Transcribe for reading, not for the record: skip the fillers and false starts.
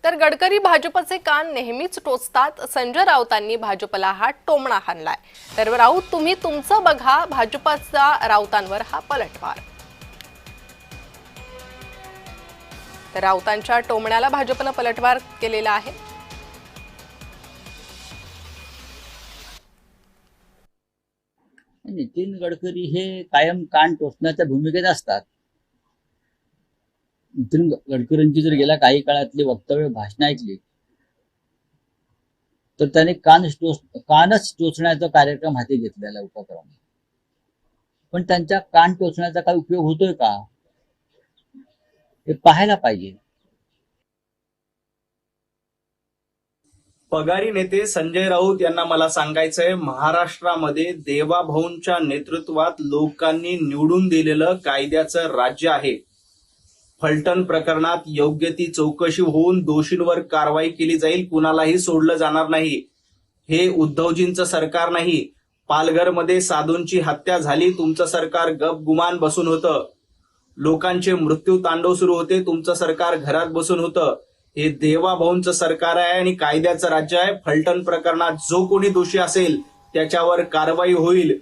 तर गडकरी भाजपचे कान नेहमीच टोचतात. संजय राऊतांनी भाजपला हा टोमणा हाणलाय. तर राऊत तुम्ही तुमचं बघा, भाजपचा राऊतांवर हा पलटवार. तर राऊतांच्या टोमण्याला भाजपनं पलटवार केलेला आहे. नितीन गडकरी हे कायम कान टोचण्याच्या भूमिकेत असतात. नितीन गडकरींची जर गेल्या काही काळातली वक्तव्य भाषण ऐकली तर त्याने कानच टोचण्याचा कार्यक्रम हाती घेतलेला उपक्रम. पण त्यांच्या कान टोचण्याचा काही उपयोग होतोय का हे पाहायला पाहिजे. पगारी नेते संजय राऊत यांना मला सांगायचंय, महाराष्ट्रामध्ये देवाभाऊंच्या नेतृत्वात लोकांनी निवडून दिलेलं कायद्याचं राज्य आहे. फलटण प्रकरणात योग्य ती चौकशी होऊन दोषींवर कारवाई केली जाईल, कुणालाही सोडलं जाणार नाही. हे उद्धवजींचं सरकार नाही. पालघरमध्ये साधूंची हत्या झाली, तुमचं सरकार गपगुमान बसून होतं. लोकांचे मृत्यू तांडव सुरू होते, तुमचं सरकार घरात बसून होतं. हे देवाभाऊंचं सरकार आहे आणि कायद्याचं राज्य आहे. फलटण प्रकरणात जो कोणी दोषी असेल त्याच्यावर कारवाई होईल.